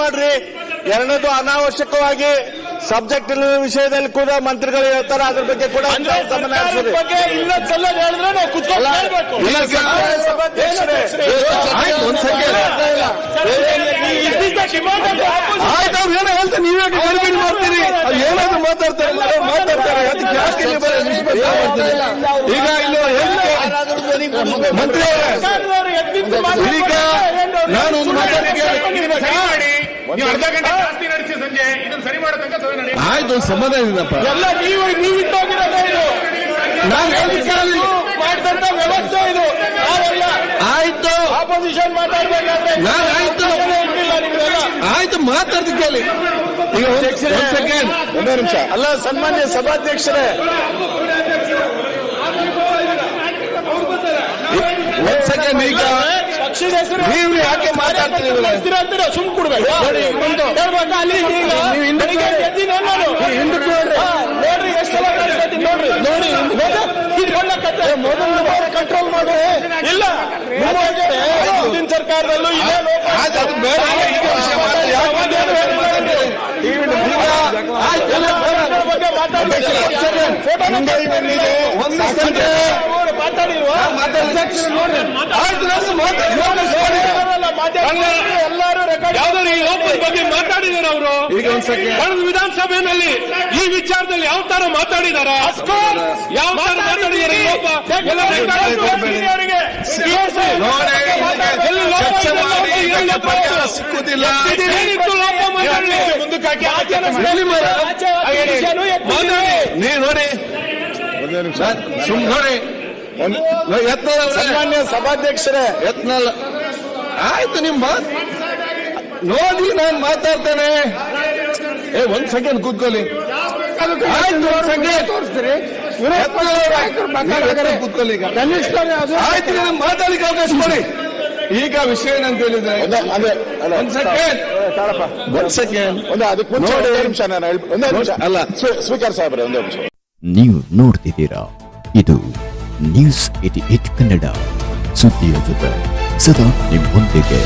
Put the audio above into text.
ಮಾಡ್ರಿ. ಎರಡನೇದು ಅನಾವಶ್ಯಕವಾಗಿ ಸಬ್ಜೆಕ್ಟ್ ವಿಷಯದಲ್ಲಿ ಕೂಡ ಮಂತ್ರಿಗಳು ಹೇಳ್ತಾರೆ, ಅದ್ರ ಬಗ್ಗೆ ಕೂಡ ಗಮನ ಹರಿಸಿರಿ. ಇನ್ನೊಂದ್ಸಲ ಹೇಳಿದ್ರೆ ನಾವು ಕುತ್ಕೊಂಡು ಹೇಳ್ಬೇಕು. ಆಯ್ತು, ಅವ್ರು ಏನೋ ಹೇಳ್ತಾರೆ, ನೀವೇ ಗಡಿಬಿಡಿ ಮಾಡ್ತೀರಿ. ಏನಾದ್ರು ಮಾತಾಡ್ತಾರೆ ಅದಕ್ಕೆ ಯಾಕೆ ಈಗ ಇಲ್ಲಿ ಮಂತ್ರಿ ಈಗ ನಾನು ಒಂದು ನೀವು ಅರ್ಧ ಗಂಟೆ ಜಾಸ್ತಿ ನಡೆಸಿ ಸಂಜೆ ಇದನ್ನು ಸರಿ ಮಾಡೋ ತನಕ ಆಯ್ತು, ಸಂಬಂಧ ಇದೀನಪ್ಪ. ಎಲ್ಲ ನೀವು ಇಟ್ಟೋಗಿರೋದೇ ಇದು. ನಾನು ಮಾಡಿದಂತ ವ್ಯವಸ್ಥೆ ಇದು. ನಾವೆಲ್ಲ ಆಯ್ತು, ಆಪೋಸಿಷನ್ ಮಾತಾಡ್ಬೇಕಾದ್ರೆ ನಾನು ಆಯ್ತು ಆಯ್ತು ಮಾತಾಡ್ತೀನಿ ಕೇಳಿ. ಈಗ ಒಂದೇ ನಿಮಿಷ. ಅಲ್ಲ, ಸನ್ಮಾನ್ಯ ಸಭಾಧ್ಯಕ್ಷರೇ, ಒಂದ್ ಸೆಕೆಂಡ್. ಈಗ ಪಕ್ಷದ ಹೆಸರು ನೀವು ಯಾಕೆ ಮಾತಾಡ್ತೀರಿ? ಸುಮ್ ಕೊಡ್ಬೇಕು. ನೋಡ್ರಿ ಎಷ್ಟೆಲ್ಲ ನೋಡ್ರಿ ಮೊದಲು ಕಂಟ್ರೋಲ್ ಮಾಡಿ. ಇಲ್ಲ ಹಿಂದಿನ ಸರ್ಕಾರದಲ್ಲೂ ಬಗ್ಗೆ ಮಾತಾಡಿದಾರೆ ಅವರು. ಕಳೆದ ವಿಧಾನಸಭೆಯಲ್ಲಿ ಈ ವಿಚಾರದಲ್ಲಿ ಯಾವ ತರ ಮಾತಾಡಿದಾರ, ಯಾವ ತರ ಮಾತಾಡಿದ್ದಾರೆ ಸಿಕ್ಕುದಿಲ್ಲ. ನೀವು ನೋಡಿ ಸುಮ್ ನೋಡಿ. ಸನ್ಮಾನ್ಯ ಸಭಾಧ್ಯಕ್ಷರೇ, ಯತ್ನಲ್ಲ. ಆಯ್ತು, ನಿಮ್ಮ ನೋಡಿ ನಾನು ಮಾತಾಡ್ತೇನೆ. ಒಂದ್ ಸೆಕೆಂಡ್ ಕೂತ್ಕೊಳ್ಳಿ. ಆಯ್ತು, ಒಂದ್ ಸೆಕೆಂಡ್ ತೋರಿಸ್ತೀರಿ. ಕೂತ್ಕೊಳ್ಳಿ. ಈಗ ಆಯ್ತು, ನೀವು ಮಾತಾಡ್ಲಿಕ್ಕೆ ಅವಕಾಶ ಕೊಡಿ. ಈಗ ವಿಷಯ ಏನಂತ ಹೇಳಿದ್ರೆ ಒಂದ್ ಸೆಕೆಂಡ್ ಅದಕ್ಕೆ ಮುಂಚೆ ಒಂದೇ ನಿಮಿಷ ನಾನು ಒಂದೇ ನಿಮಿಷ. ಅಲ್ಲ, ಸ್ಪೀಕರ್ ಸಾಹೇಬ್ರೆ ಒಂದೇ ನಿಮಿಷ. ನೀವು ನೋಡ್ತಿದ್ದೀರಾ, ಇದು ನ್ಯೂಸ್ 88 ಕನ್ನಡ, ಸುದ್ದಿಯ ಜೊತೆ ಸದಾ ನಿಮ್ಮೊಂದಿಗೆ.